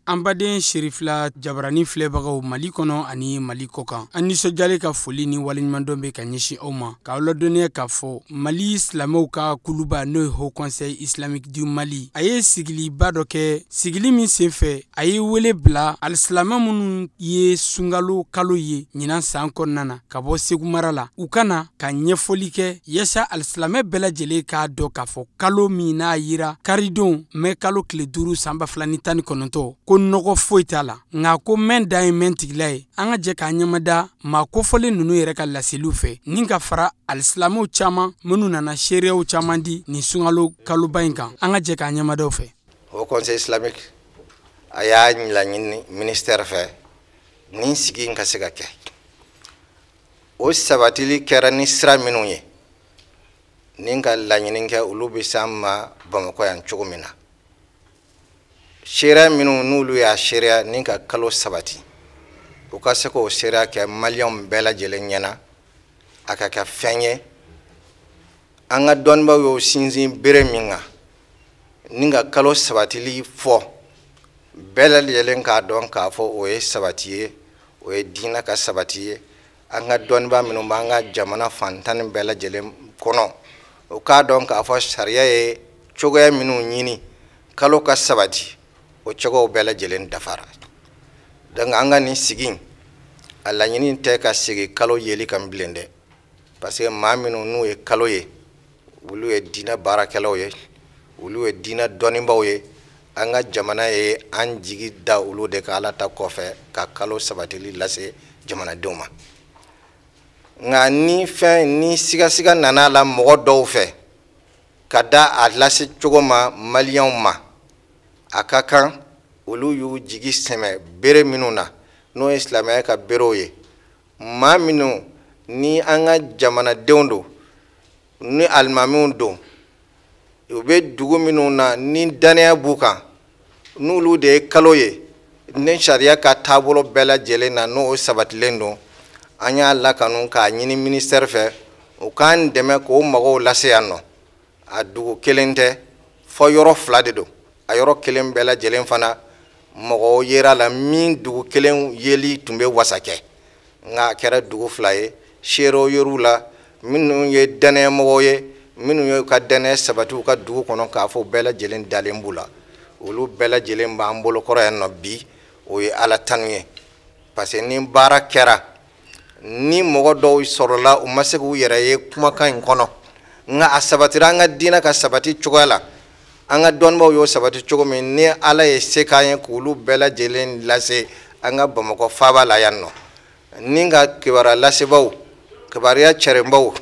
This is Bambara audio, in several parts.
Ambaden Sherifla Jabarani filɛbagaw Mali kɔnɔ ani Mali kɔkan an nisɔndiyalen ka foli ni waleɲumandɔn bɛ ka ɲɛsin aw ma k'aw ladɔnniya k'a fɔ Mali silamɛw ka kuluba n'o ye Haut Conseil Islamique du Mali a ye sigiliba dɔ kɛ sigili min senfɛ a ye wele bila alisilamɛ minnu ye sunkalo kalo ye ɲinan san kɔnɔna na ka bɔ Segu mara la u kana ka ɲɛfɔli kɛ yaasa alisilamɛ bɛɛ lajɛlen k'a dɔn k'a fɔ kalo min n'a yira karidon mɛ kalo tile 5 san 2019 ko nɔgɔ foyi t'a la nka ko mɛn dan ye mɛn tigila ye an ka jɛ k'a ɲɛmada maa kofɔlen ninnu yɛrɛ ka laseliw fɛ nin ka fara alisilamɛw caman minnu nana seereyaw caman di nin sunkalo kaloba in kan an ka jɛ k'a ɲɛmadaw fɛ. Haut Conseil Islamique a y'a laɲini ministère fɛ nin sigi in ka se ka kɛ o sabatili kɛra ni sira minnu ye nin ka laɲini kɛ olu bɛ s'an ma Bamakɔ yan cogo min na seereya minnu n'olu y'a seereya nin ka kalo sabati u ka se k'o seereya kɛ maliyɛnw bɛɛ lajɛlen ɲɛna a ka kɛ fɛn ye an ka dɔnnibaaw y'o sinsin bere min kan nin ka kalo sabatili fɔ bɛɛ lajɛlen k'a dɔn k'a fɔ o ye sabati ye o ye diinɛ ka sabati ye an ka dɔnnibaa minnu b'an ka jamana fantan bɛɛ lajɛlen kɔnɔ o k'a dɔn k'a fɔ sariya ye cogoya minnu ɲini kalo ka sabati o cogow bɛɛ lajɛlen dafara donc an ka nin sigi a laɲini tɛ ka sigi kalo yeli kan bilen dɛ parce que maa minnu n'u ye kalo ye olu ye diinɛ baarakɛlaw ye olu ye diinɛ dɔnnibaaw ye an ka jamana ye an jigi da olu de ka Ala ta kɔfɛ ka kalo sabatili lase jamanadenw ma nka ni sigasiga nana la mɔgɔ dɔw fɛ ka da a lase cogo ma maliyɛnw ma a ka kan olu y'u jigi sɛmɛ bere minnu na n'o ye silamɛya ka berew ye maa minnu ni an ka jamanadenw don ni alimamiw don u bɛ dugu minnu na ni danaya b'u kan n'olu de ye kalo ye ni sariya ka taabolo bɛɛ lajɛlen na n'o sabatilen don an y'a lakanu k'a ɲini ministère fɛ u k'an dɛmɛ k'o mɔgɔw lase yan nɔ a dugu kelen tɛ fɔ yɔrɔ 2 de don a yɔrɔ kelen bɛɛ lajɛlen fana mɔgɔw yera la min dugu kelen yeli tun bɛ wasa kɛ nka a kɛra dugu 2 ye seerew yer'u la minnu ye danayamɔgɔw ye minnu ye ka danaya sabati u ka dugu kɔnɔ k'a fɔ bɛɛ lajɛlen dalen b'u la olu bɛɛ lajɛlen b'an bolokɔrɔ yan nɔ bi o ye Ala tanu ye parce que ni baara kɛra ni mɔgɔ dɔw sɔrɔla u ma se k'u yɛrɛ ye kumakan in kɔnɔ nka a sabatira an ka diinɛ ka sabati cogoya la an ka dɔnnibaaw y'o sabati cogo min ni Ala ye se k'an ye k'olu bɛɛ lajɛlen lase an ka Bamakɔ faaba la yan nɔ ni ka kibaruya lasebaaw kibaruya cɛrinbaw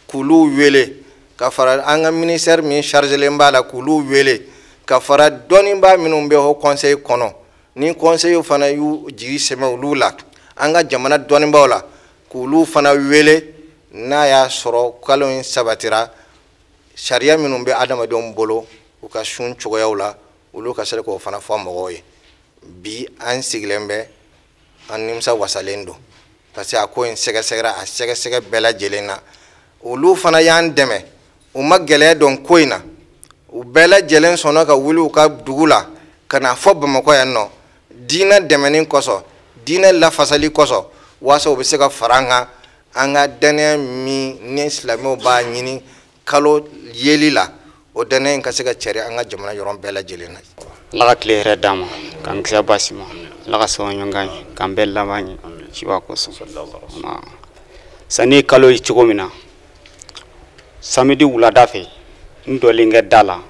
k'olu wele ka fara an ka ministère min chargelen b'a la k'olu wele ka fara dɔnnibaa minnu bɛ Haut Conseil kɔnɔ ni conseil fana y'u jigi sɛmɛ olu la an ka jamana dɔnnibaaw la k'olu fana wele n'a y'a sɔrɔ kalo in sabatira sariya minnu bɛ adamadenw bolo u ka sun cogoyaw la olu ka se k'o fana fɔ mɔgɔw ye bi an sigilen bɛ an nimisa wasalen don parce que a ko in sɛgɛsɛgɛra a sɛgɛsɛgɛ bɛɛ lajɛlen na olu fana y'an dɛmɛ u ma gɛlɛya dɔn ko in na u bɛɛ lajɛlen sɔnna ka wuli u ka dugu la ka na fɔ Bamakɔ yan nɔ diinɛ dɛmɛni kɔsɔn diinɛ lafasali kɔsɔn waasa u bɛ se ka fara an ka danaya min ni silamɛw b'a ɲini kalo yeli la o danaya in ka se ka cɛri an ka jamana yɔrɔ bɛɛ lajɛlen na. Ala ka tile hɛrɛ d'an ma k'an kisi basi ma Ala ka sɔn ɲɔgɔn ye k'an bɛɛ laban ye ciba kosɔn sanni kalo ye cogo min na samedi wulada fɛ n dɔlen kɛ da la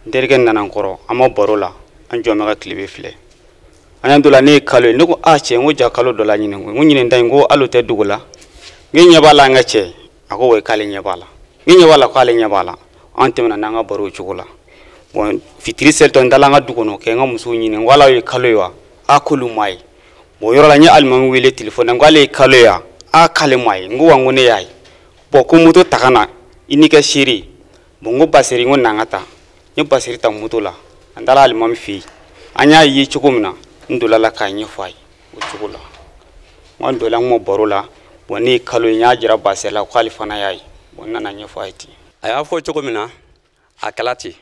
n terikɛ nana n kɔrɔ an ma baro la an jɔn bɛ ka tile filɛ an y'an to la ne ye kalo ye ne ko cɛ n ko ja kalo dɔ la ɲinin ko n ko ɲinin ta in ko hali o tɛ dugu la n ɲɛ b'a la an ka cɛ a ko o ye k'ale ɲɛ b'a la n ɲɛ b'a la k'ale ɲɛ b'a la an tɛmɛna n'an ka baro o cogo la bon fitiri selitɔ n taara an ka du kɔnɔ kɛ n ka musow ɲini n ko ala ye kalo ye wa k'olu m'a ye bon yɔrɔ la n ye alimami wele telefɔni na n ko ale ye kalo ye wa k'ale m'a ye n ko wa n ko ne y'a ye bon ko moto ta ka na i n'i ka seere bon n ko basiri n ko n'an ka taa n ye basiri ta moto la an taara alimami fɛ yen an y'a ye cogo min na n dola la k'a ɲɛfɔ a ye o cogo la n dola n ko baro la bon ne ye kalo ye n y'a jira basiri la k'ale fana y'a ye bon n nana ɲɛfɔ a ye ten a y'a fɔ cogo min na a kɛla ten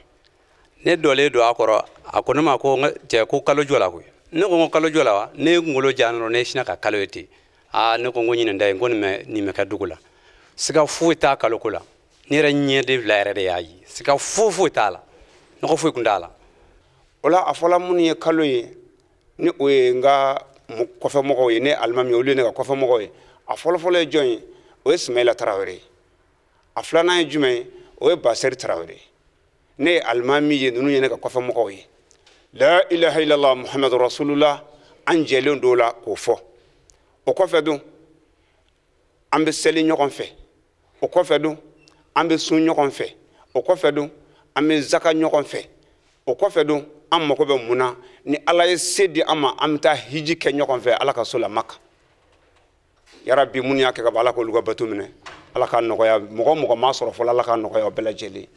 ne dɔlen don a kɔrɔ a ko ne ma ko cɛ ko kalo jɔ la koyi ne ko kalo jola wa ne ngolo janro ne shina ka kalo yeti ne ko ngoni ndai ngoni me ni me ka dugula sika fu ta kalo kula ni ra nye de la re yayi sika fu ta la no ko fu kundala ola afola mun ye kalo ye ni o ye nga ko fa mo ko ye ne almami o le ne ko fa mo ko ye afolo folo ye joy o ye Ismaila Traoré aflana ye jume o ye Bassirou Traoré ne almami ye nunu ye ne ko fa mo ko ye la ilaha illallah muhammadur rasulullah an jelon dola ko fo o ko fe dun ambe seli ñokon fe o ko fe dun ambe sun ñokon fe o ko fe dun ambe zaka ñokon fe o ko fe dun am mako be muna ni ala ye sedi ama amta hiji ke ñokon fe ala ka sola makka ya rabbi mun ya ke ka bala ko luga batu mine ala ka no ya mo ma soro fo ala ka no ya bela jeli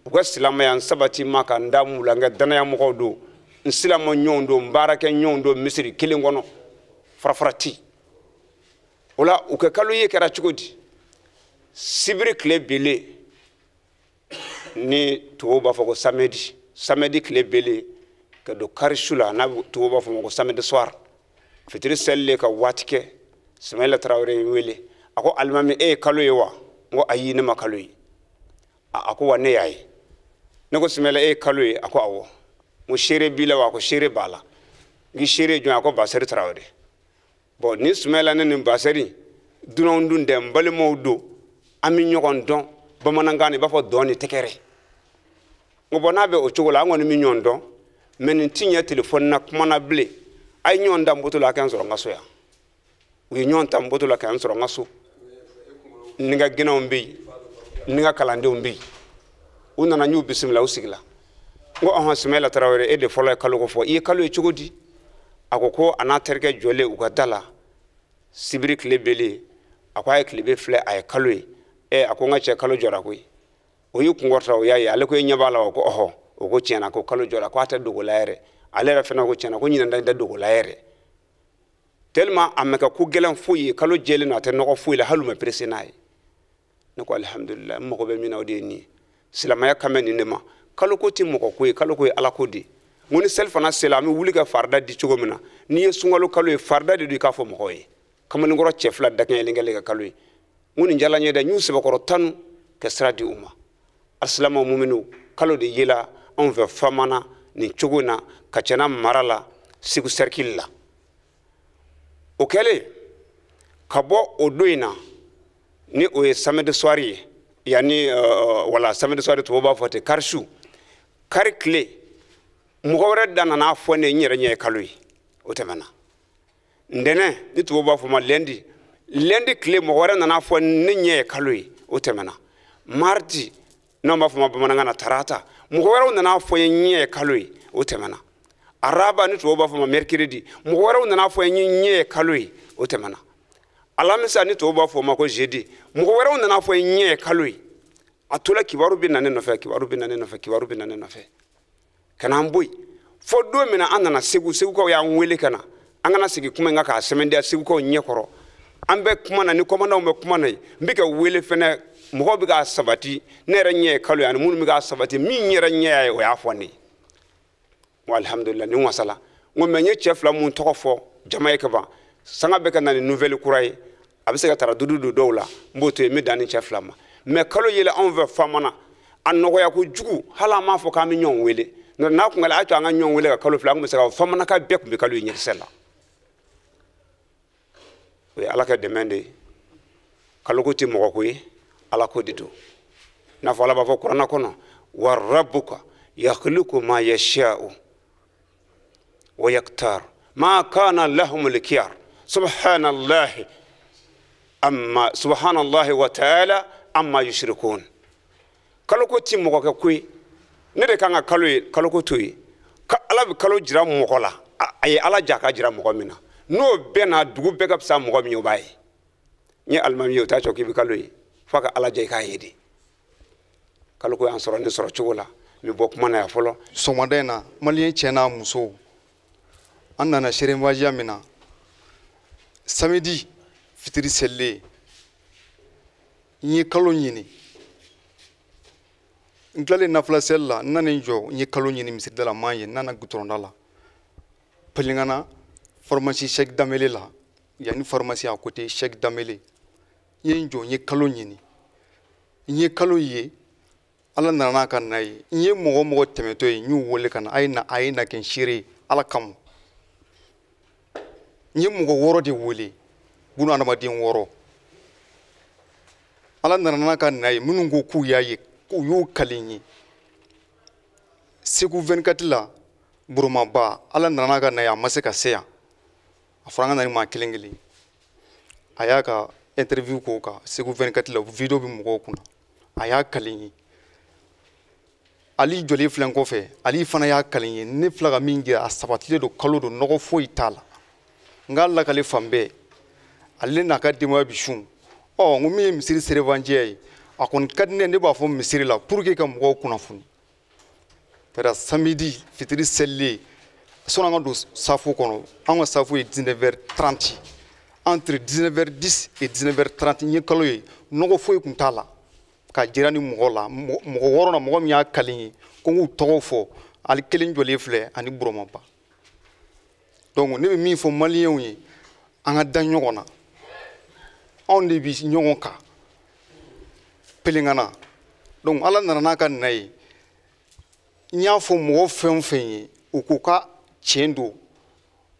uga silama ya sabati maka ndamu la nga dana ya mo do nsilama nyondo mbarake nyondo misiri kilingono farfarati ola uka kalu ye kera chukudi sibiri kle bele ni tuoba foko samedi kle bele ka do karishula na tuoba foko samedi soir fitiri selle ka watike Ismaila Traoré wele ako almami kalu ye wa ngo ayi ne makalu yi ako wane yayi ne ko Ismaila kalu ye ako awo mo shere bila wa ko shere bala gi shere jo ako Bassirou Traoré bon ni Ismaila ne Bassirou dunon dun dem bale mawdo ami ñokon don bamanangani ba fo doni tekere ngo bonabe o chogola ngoni mi ñondo men tinya telephone na kuma na ble ay ñonda mbotula kan soro ngaso ya wi ñonta mbotula kan soro ngaso ninga gina umbi ninga kalande umbi unana nyu bismillah usigla ngo on Ismaila Traoré de folo kalo ko fo e kalo e chogodi akoko anaterke jole ugadala sibiri klebele akwa klebe fle ay kalo akonga che kalo jora ko o yu kungorta o yayi ale ko nyabala ko oho o ko chena ko kalo jora ko ata dogo laere ale ra fena ko chena ko nyina nda dogo laere tellement ameka ku gelan fuyi kalo jeli na te no fuyi la haluma presenai nako alhamdulillah mo ko be mina o de ni silama ya kameni nema kalo ko ti mo ko kalo ko ala ko di ngoni selfana selami wuli ka farda di chogo mina ni yesungalo kalo farda di ka fo mo ko kamani ngoro chefla daknya lingale ka kalo ngoni jalanye da nyusi bakoro tanu ke stradi umma aslama mu'minu kalo de yela on ve famana ni choguna kachana marala sigu serkilla o kele kabo odoina ni o samedi soirée yani wala samedi soirée to ba fote karshu karikle mugawre dana na fone nyere nye kaloi o temana ndene ni to ba fo ma lendi kle mugawre na fone nye kaloi o temana mardi no ma fo ma bamana na tarata mugawre na fone nye kaloi o temana araba ni to ba fo ma mercredi mugawre na fone nye kaloi o temana alamisa ni to ba fo ma ko jeudi mugawre na fone nye kaloi atula kibaru binane no fe kana mboy fo do mina anana segu ko ya nwele kana angana sigi kuma ngaka semende segu ko nyekoro ambe kuma na ni komanda umbe kuma na mbika wele fene mo bi ga sabati nere nye kalu ya mun mi ga sabati mi nyere nye ya o ya foni walhamdulillah ni wasala ngome nye chefla mun tokofo jamaika ba sanga be kana ni nouvelle couraye abise ga tara dudu dowla mboto mi dani chefla ma me kalu yele on veut famana anno ya ko jugu hala ma fo ka mi nyon wele na ko ngala ato anga nyon wele ka kalo fla ngum se ka famana ka bek mi kalu nyi sella we ala ka demande kalo ko ti mo ko ala ko ditu na fala ba fo qur'ana kono war rabbuka yakhluqu ma yasha'u wa yaktar ma kana lahum al-khiyar subhanallahi wa ta'ala amma yushrikun kalo ko ti mo ko kuy ne de kanga kalo ko toyi ka ala bi kalo jira mo ko la ay ala jaka jira mo ko mina no bena dugu be ka sa mo ko mi obay ni almami yo ta choki bi kalo yi faka ala jay ka yedi kalo ko an soro ni soro chugola mi bok mana ya folo somadena malien chena muso annana sherembaji amina samedi fitiri selle ni kalo nyini nglale nafla sella nane njo ni kalo nyini misir dala manye nana gutronda la pelingana pharmacie Cheikh Damele la yani pharmacie à côté Cheikh Damele yen jo nye kalo nyini nye kalo ye ala nana kan nay nye mogo temeto yi nyu wole kan ayna ken shiri ala kam nye mogo woro de wole bunu anama din woro ala nana kan nay munungo ku yaye ku yo kalinyi Segu 24 la buruma ba ala nana kan nay amase ka seya afranga nani ma kilengeli ayaka interview ko ka Segu 24 la video bi mogo kuna aya kalinyi ali joli flan ko fe ali fana ya kalinyi ne flaga mingi a sabatile do kalo do nogo fo itala ngalla kale fambe ali na ka dimo bishum o ngumi misiri serevanje akon kadne ne ba fo misiri la pour que kam go kuna funi pera samedi fitri selle sona ngado safu kono anga safu e 19h30 entre 19h10 et 19h30 ni kalo yi nogo fo kuntala ka jirani mogola mogo woro na mogo mi akali ko ngu togo fo ali kelen jole fle ani buroma ba donc ne mi fo malien yi anga dan nyogona on de bi nyogon ka pelingana donc ala nana kan nay nya fo mogo fen ukuka chendo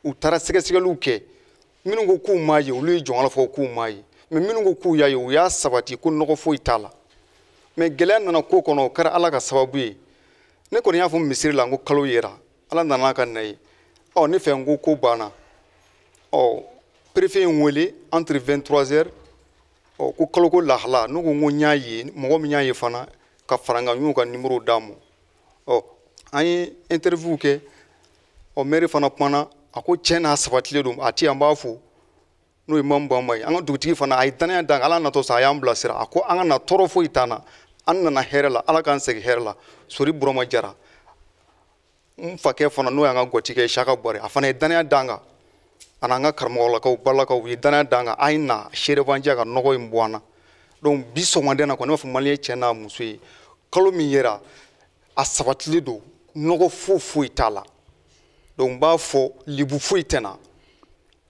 utara sege ke minu go ku maye ulu jongala fo ku maye me minu go ku yaye ya sabati ko nogo fo itala me gelen nana ko kono kara ala ka sababu ye ne ko nya fo misiri la ngo kalo yera ala nana kan nay o ne fe ngo ko bana o préfet ngwele entre 23h o ko kalo ko lahla no go nyaye mo mi nyaye fana ka faranga nyu ka numéro damo o ay interview ke o mere fana pana ako chena sabatile dum ati ambafu no imam bamay anga duti fana ay tane dang ala na to sa yam blasira ako anga na torofo itana anna na herela ala kan se herela sori broma jara fake fana no anga goti ke shaka bore afana dane danga ananga karmo la ko balla ko wi dane danga ayna shere banja ga nogo imbwana donc biso mandena ko no fu malie chena musui kalo mi yera a sabatile do nogo fu itala donc ba fo libu fuitena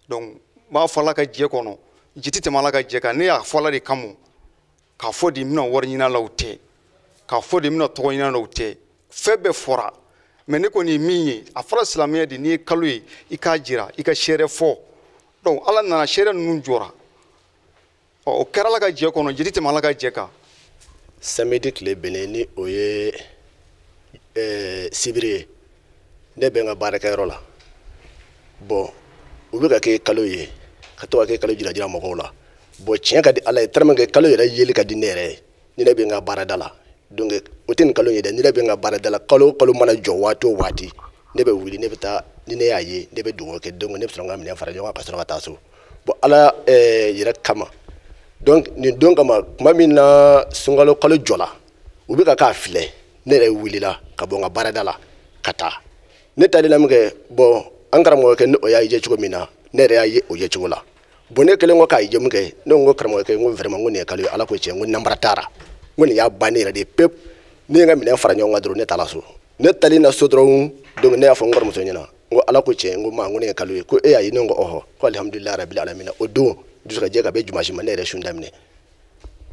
donc ba fo la ka je kono jitite mala ka je ka ne ya fo la de kamu ka fo di mina wor nyina lawte ka fo di mina to nyina lawte febe fora mais ne ko ni miyi afra islamia di ni kalui ika jira ika shere fo donc ala na shere nun jora o kera la ka je kono jitite mala ka je ka samedi kle beneni oye sibiri ne benga baraka rola bon ubi ka ke kalo ye ka to ke kalo jira mo la bo cien ka di ala terme ke kalo yera yeli ka di nere ni ne benga baradala donc otin kalo ye de ni ne benga baradala kalo mana jo wato wati ne be wili ne beta ni ne yaye ne be do ke donc ne bsonga mi fara jo ka soro ta so bo ala yera kama donc ni donc ma mina sungalo kalo jola ubi ka file ne re wili la ka bonga baradala kata ne tali lamge bo angara mo ke no ya ije chugo mina ne re aye o ye chugo la bo ne kele ngo ka ije mge no ngo karamo ke ngo vraiment ngo ne kali ala ko che ngo nambara tara ngo ne ya banira de pep ne nga mina fara nyonga dro ne tala so ne tali na so dro do ne afo ngor mo so nyina ngo ala ko che ngo ma ngo ne kali ko e ayi ngo oho ko alhamdulillah rabbil alamin o do jusqu'à je ka be jumaji ma ne re shunda mine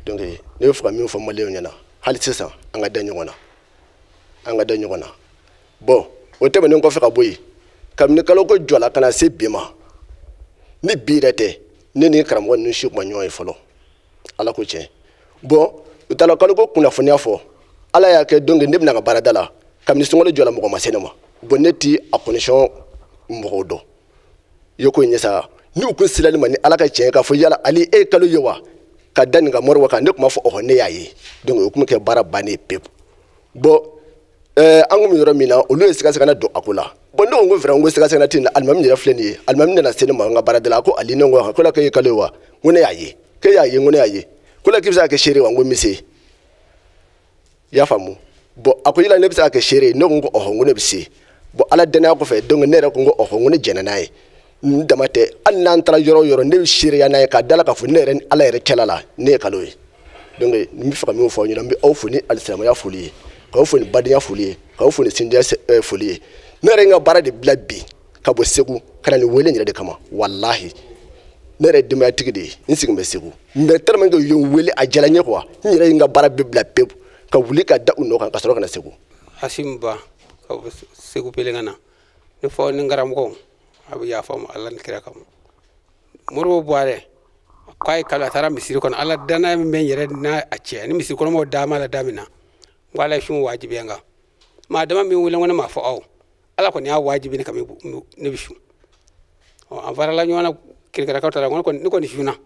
donc ne fo mi fo mo le nyina hali sesa anga danyo ngona bon o tebe ne ko fe ka boyi kam ne kalo ko jola kana se bima ni birete ne ni karam won shi ko nyoy folo ala ko che bon utala kalo ko kuna foni afo ala ya ke donge ndem na baradala kam ni sungolo jola mo ko masenema boneti a connexion mo do yoko nyesa ni ko silali mani ala ka che ka fo yala ali e kalo yewa ka dan ga morwa ka ne kuma fo o ne yayi donc ko ke bara bani pep bo angu mi yoro mina olu sika na do akula bondo ngo vera ngo sika na tin almam ni refleni almam ni na sene ma nga baradela ko ali ngo ko la ke kalewa ngone yayi ke yayi ngone yayi ko la kibsa ke shere wa ngo mise ya famu bo akoyila ne bisa ke shere no ngo oho ngone bisi bo ala dena ko fe dongo ne re ko ngo oho ngone jenanaye ndamate annan tara yoro ne shere ya na ka dala ka fu ne re ala re kelala ne kaloyi donc mi fa mi fo nyina mi o fu ni alislam ya fuli ka fo ni badiya fuli ka fo ni sindia fuli ne renga bara de blabi ka bɔ segu ka na nin wele yɛrɛ de kama wallahi ne yɛrɛ denbaya tigi de ye n sigin bɛ segu mais tellement que u ye n wele a jala n ye quoi n yɛrɛ ye n ka baara bɛɛ bila pewu ka wuli ka da u nɔ kan ka sɔrɔ ka na segu. Hasim Ba ka bɔ segu pelengana ne fɔ ni ngaramɔgɔw a bɛ yafa ma Ala ni kira kama Moribo Buare k'a ye kalo a taara misiri kɔnɔ Ala danaya min bɛ n yɛrɛ n'a a cɛ ni misiri kɔnɔmɔgɔw da ma la da min na n ko Ala ye sun wajibiya n kan maa dama min wele n ko ne m'a fɔ aw Ala kɔni y'a wajibi ne kan ne bɛ sun an farala ɲɔgɔn na kirikirakaw taara ne kɔni sunna n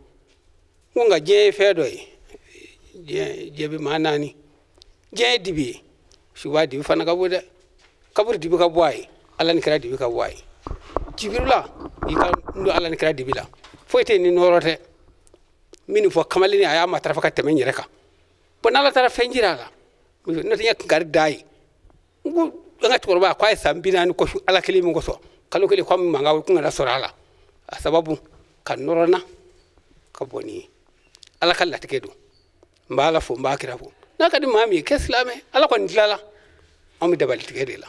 ko nka diɲɛ ye fɛn dɔ ye diɲɛ bɛ maa naani diɲɛ ye dibi ye suba dibi fana ka bɔ dɛ kaburu dibi ka bɔ a ye Ala ni kira dibi ka bɔ a ye Jibirila i ka n don Ala ni kira dibi la foyi tɛ ni nɔrɔ tɛ min fɔ kamaleni a y'a matarafa ka tɛmɛ n yɛrɛ kan bon n'Ala taara fɛn jira a la ne tɛ ɲɛ kari da ye n ko an ka cɛkɔrɔba k'a ye san 40 kɔsu Ala kelen min kɔsɔn kalo kelen ko min mankan kun kana sɔrɔ a la a sababu ka nɔrɔ n na ka bɔ nin ye Ala ka latigɛ don n b'a Ala fo n b'a kira fo n'a ka di maa min ye kɛ silamɛ Ala kɔni tilala an bɛ dabali tigɛ de la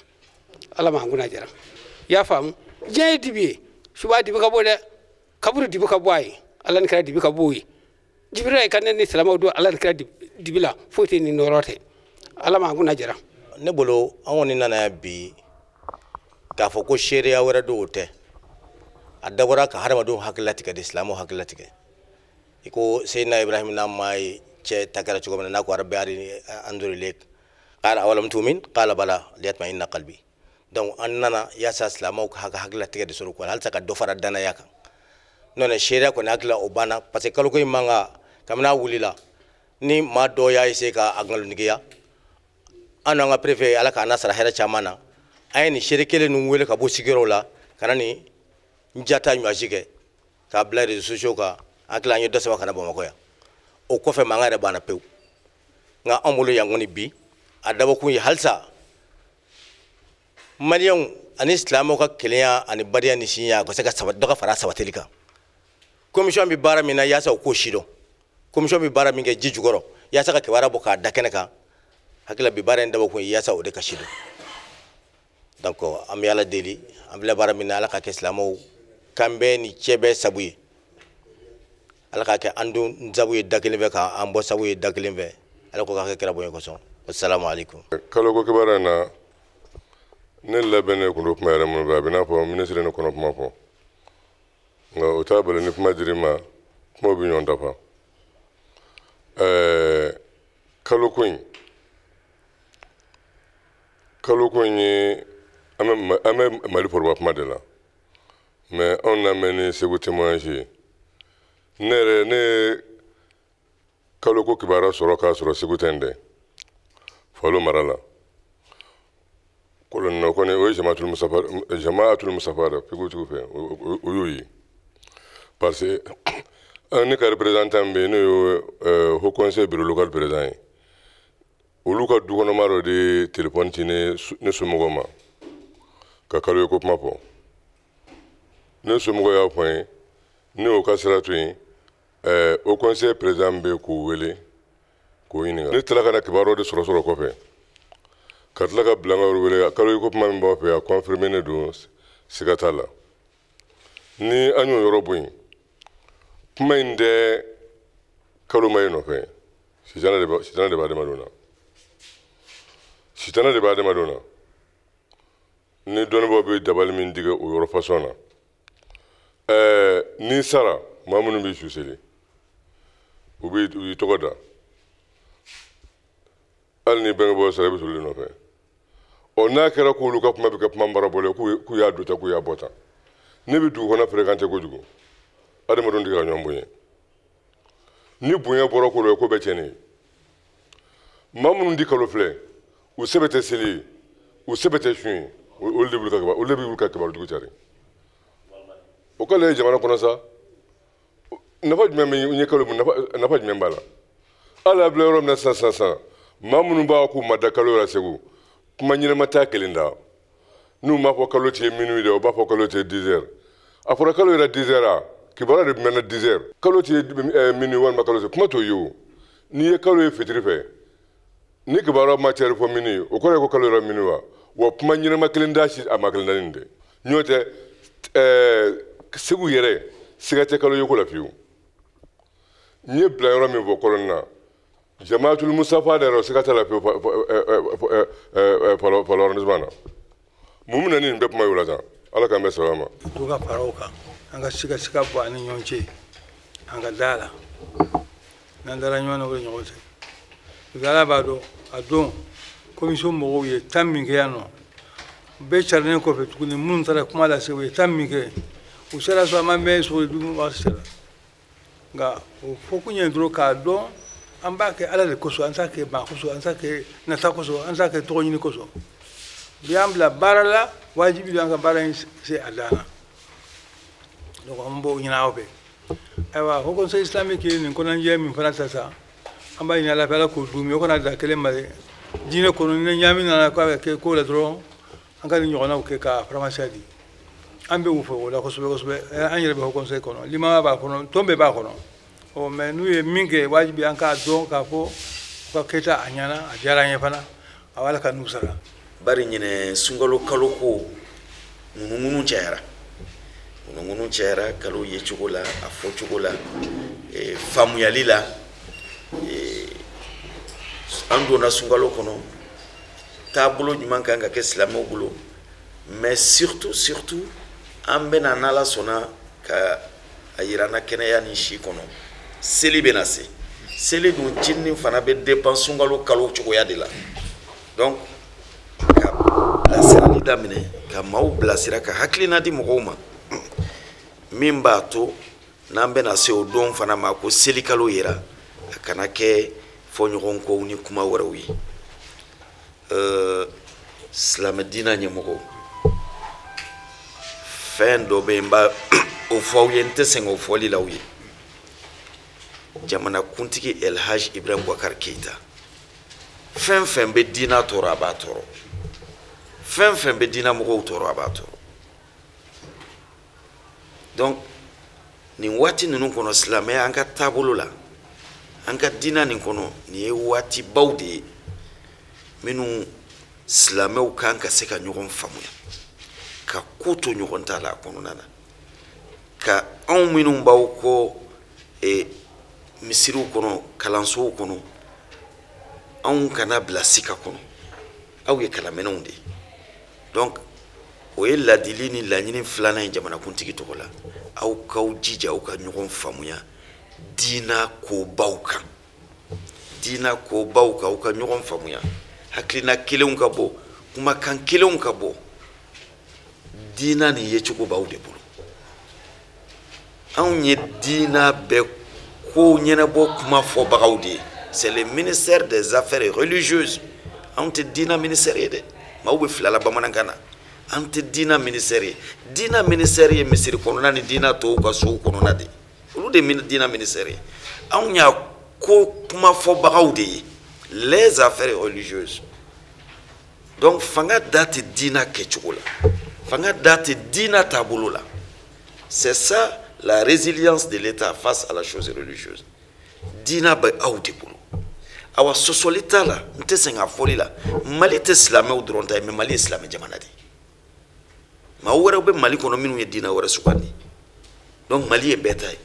Ala m'an kunna jara i y'a faamu diɲɛ ye dibi ye suba dibi ka bɔ dɛ kaburu dibi ka bɔ a ye Ala ni kira dibi ka bɔ o ye Jibirila ka ne ni silamɛw don Ala ni kira dibi la foyi tɛ ni nɔrɔ tɛ Ala m'an kunna jara ne bolo an kɔni nana yan bi k'a fɔ ko seereya wɛrɛ don o tɛ a dabɔra ka hadamadenw hakililatigɛ de silamɛw hakililatigɛ i ko Seydina Ibrahim n'a maa ye cɛ ta kɛra cogo min na n'a ko rabbi arini anzur ilayk qala awalam tu'min qala bala liyatma'inna qalbi donc an nana yaasa silamɛw ka hakililatigɛ de sɔrɔ ko halisa ka dɔ fara danaya kan nɔnɛ seereya kɔni hakilila o banna parce que kalo ko in man ka kabini a wulila ni maa dɔ y'a essayer ka a nkalontigiya an n'an ka préfet Ala k'an nasara hɛrɛ caman na an ye nin seere kelen ninnu wele ka bɔ sigiyɔrɔw la ka na nin njata ɲɔasi kɛ k'a bila réseaux sociaux kan an tila an ye dɔ sɛbɛn ka na Bamakɔ yan o kɔfɛ mankan yɛrɛ banna pewu nka an bolo yan kɔni bi a dabɔkun ye halisa maliyɛnw ani silamɛw ka kelenya ani badenya ni sinja ka se ka dɔ ka fara sabatili kan commission bɛ baara min na yaasa o k'o sidɔn commission bɛ baara min kɛ ji jukɔrɔ yaasa ka kibaruya bɔ k'a da kɛnɛ kan hakila bi baara in dabɔkun ye yaasa o de ka sidɔn donc an bɛ Ala deli an bɛ baara min na Ala ka kɛ silamɛw kan bɛɛ ni cɛ bɛɛ sabu ye Ala ka kɛ an dun sabu ye da kelen fɛ k'an bɔ sabu ye da kelen fɛ Ala ko k'a kɛ kira bonya kosɔn assalamu alaikum kalo ko kibaruya in na ne labɛnnen kun do kuma yɛrɛ minnu fɛ a bɛ n'a fɔ ministre ni kɔnɔ kuma fɔ nka o t'a bali ni kuma dir'i ma kumaw bɛ ɲɔgɔn dafa kalo ko in ye an bɛ Mali foroba kuma de la mais anw lamɛn ni Segu témoignage ye ne ye kalo ko kibaruya sɔrɔ k'a sɔrɔ Segu tɛ n dɛ Falo mara la kolon kɔni o ye Jama'atul Musafa da pigutigiw fɛ o y'o ye parce que ne ka représentant bɛ yen n'o ye Haut Conseil bureau local président ye olu ka dukɔnɔma dɔ de téléphone ci ne somɔgɔw ma ka kalo ye ko kuma fɔ ne somɔgɔw y'a fɔ n ye ne y'o ka sira to yen Haut Conseil président bɛ k'o wele k'o ɲininka ne tilala ka na kibaruya de sɔrɔ kɔfɛ ka tila ka bila n ka yɔrɔ wele kalo ye ko kuma min b'a fɛ a confirmer ne don siga t'a la ni an y'o yɔrɔ bɔ yen kuma in tɛ kalo ma ye nɔfɛ sitana de b'a adamadenw na sitana de b'a adamadenw na ni dɔnnibaaw bɛ dabali min tigɛ o yɔrɔ fasɔn na ni sara maa minnu b'i su seli u y'i tɔgɔ da hali ni bangebaaw sara i bɛ sɔrɔ olu nɔfɛ n'a kɛra k'olu ka kuma bɛ kɛ kuma marabɔlen k'u y'a don tan k'u y'a bɔ tan ne bɛ dugu kɔnɔ fréquenter kojugu adamadenw tɛ ka ɲɔgɔn bonya ni bonya bɔra ko la ko bɛɛ tiɲɛnen ye maa minnu di kalo filɛ u sɛbɛ tɛ seli ye u sɛbɛ tɛ sun ye olu de bɛ wuli ka kibarujugu cari o k'ale ye jamana kɔnɔ sa nafa jumɛn bɛ n ye kalo min nafa jumɛn b'a la hali a bila yɔrɔ min na sisan maa minnu b'a k'u ma da kalo la Segu kuma ɲɛnama t'a kelen da n'u m'a fɔ kalo tɛ minuit dɛ u b'a fɔ kalo tɛ 10 heures a fɔra kalo yɛrɛ 10 heures a kibaruya de mɛnna 10 heures kalo tɛ minuit walima kalo tɛ kuma t'o ye o n'i ye kalo ye fitiri fɛ ni kibaruya ma cɛri fɔ minuit o kɔrɔ ye ko kalo yɛrɛ minuit wa kuma ɲɛnama kelen da si a ma kelen da nin dɛ n'o tɛ segu yɛrɛ siga tɛ kalo ye ko la fiyewu n ye bila yɔrɔ min fɔ kɔlɔn na jamaatul musafa da yɔrɔ siga tɛ la fiyewu palɔrɔnisman na mun bɛna ni nin bɛɛ kuma y'o la tan ala k'an bɛɛ sɔrɔ ma to ka fara o kan an ka siga bɔ an ni ɲɔgɔn cɛ an ka da la n'an dara ɲɔgɔn na o ye ɲɔgɔn cɛ ala b'a dɔn a don commission mɔgɔw ye tan min kɛ yan nɔ bɛɛ carinen kɔfɛ tuguni minnu taara kuma lase u ye tan min kɛ u sera so an ma mɛn sogo dun wari sera nka o fɔ kun ye dɔrɔn k'a dɔn an b'a kɛ ala de kosɔn an t'a kɛ maa kosɔn an t'a kɛ nata kosɔn an t'a kɛ tɔgɔ ɲini kosɔn bi an bila baara la wajibi don an ka baara in se a dan na donc an b'o ɲini aw bɛɛ ayiwa haut conseil islamique ye nin kɔnɔnajɛ min fana ta sa an b'a ɲini ala fɛ ala k'o dun o kana da kelen ma dɛ diinɛ kɔnɔ ni ɲaami nana k'a bɛ kɛ ko la dɔrɔn an ka nin ɲɔgɔnnaw kɛ ka faramasiya di an bɛ u fɛ o la kosɛbɛ kosɛbɛ an yɛrɛ bɛ haut conseil kɔnɔ limaya b'a kɔnɔ tɔn bɛɛ b'a kɔnɔ ɔ mɛ n'u ye min kɛ wajibi an k'a dɔn k'a fɔ u ka kɛta a ɲɛna a diyara an ye fana a b'a la ka n'u sara bari ɲinɛ sunkalo kalo ko ŋunuŋunu cayara kalo ye cogo la a fɔ cogo la faamuyali la an donna sunkalo kɔnɔ taabolo ɲuman kan ka kɛ silamɛw bolo mais surtout an bɛna n'ala sɔnna ka a yira an na kɛnɛya ni si kɔnɔ seli bɛna se seli dun cinni fana bɛ dépend sunkalo kalo cogoya de la donc ka bilasirali daminɛ ka maaw bilasira ka hakilina di mɔgɔw ma min b'a to n'an bɛna se o don fana ma ko seli kalo yera a kana kɛ fɔɲɔgɔnkow ni kuma wɛrɛw ye silamɛ diinɛ ɲɛmɔgɔw fɛn dɔ bɛ yen n b'a o fɔ aw ye n tɛ sɛgɛn o fɔli la aw ye jamanakuntigi elhaj ibrahim bubakar keyita fɛn fɛn bɛ diinɛ tɔɔrɔ a b'a tɔɔrɔ fɛn fɛn bɛ diinɛ mɔgɔw tɔɔrɔ a b'a tɔɔrɔ donc nin waati ninnu kɔnɔ silamɛya an ka taabolo la an ka diinɛ nin kɔnɔ nin ye waati baw de ye minnu silamɛw kan ka se ka ɲɔgɔn faamuya ka ko to ɲɔgɔn ta la a kɔnɔna na ka anw minnu b'aw kɔ misiriw kɔnɔ kalansow kɔnɔ anw kana bila sika kɔnɔ aw ye kalaminɛnw de ye donc o ye ladili ni laɲini filanan ye jamanakuntigi tɔgɔ la aw k'aw jija aw ka ɲɔgɔn faamuya diinɛ kobaw kan aw ka ɲɔgɔn faamuya hakilina kelenw ka bɔ kumakan kelenw ka bɔ diinɛ nin yecogo b'aw de bolo anw ye diinɛ bɛɛ ko ɲɛnabɔ kuma fɔbagaw de ye c'est le ministère des affaires religieuses anw tɛ diinɛ ministère ye dɛ maaw bɛ filala bamanankan na an tɛ diinɛ ministère ye diinɛ ministère ye misiri kɔnɔna ni diinɛ tɔw ka sow kɔnɔna de olu de ye diinɛ ministère ye anw y'a ko kuma fɔbagaw de ye les affaires religieuses donc fanga da tɛ diinɛ kɛcogo la fanga da tɛ diinɛ taabolo la c'est ça la résilience de l'État face à la chose religieuse diinɛ bɛ aw de bolo awa sɔsɔli t'a la n tɛ sɛgɛn a fɔli la mali tɛ silamɛw dɔrɔn ta ye mais mali ye silamɛ jamana de ye maa wɛrɛw bɛ mali kɔnɔ minnu ye diinɛ wɛrɛ sugandi donc mali ye bɛɛ ta ye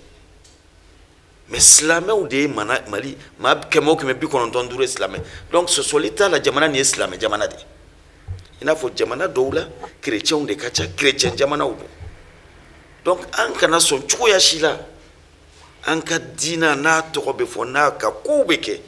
mais silamɛw de ye mali maa kɛmɛ o kɛmɛ 95 ye silamɛ donc sɔsɔli t'a la jamana nin ye silamɛ jamana de ye i n'a fɔ jamana dɔw la kerecɛnw de ka ca kerecɛn jamanaw don donc an kana sɔn cogoya si la an ka diinɛ n'a tɔgɔ bɛ fɔ n'a ka kow bɛ kɛ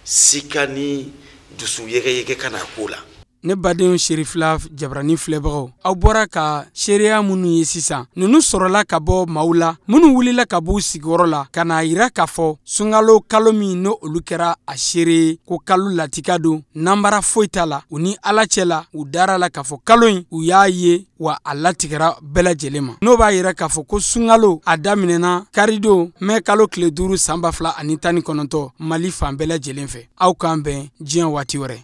sika ni dusu yɛgɛyɛgɛ kana ko la ne badenw sherifila jabarani filɛbagaw aw bɔra ka seereya minnu ye sisan ninnu sɔrɔla ka bɔ maaw la minnu wulila ka b'u sigiyɔrɔ la ka n'a yira k'a fɔ sunkalo kalo min n'o olu kɛra a seere ye ko kalo latika don nanbara foyi t'a la u ni ala cɛ la u dara la k'a fɔ kalo in u y'a ye wa a latigɛra bɛɛ lajɛlen ma n'o b'a yira k'a fɔ ko sunkalo a daminɛna karidon mɛ kalo tile 5 san 2019 mali fan bɛɛ lajɛlen fɛ aw k'an bɛn diɲɛ waati wɛrɛ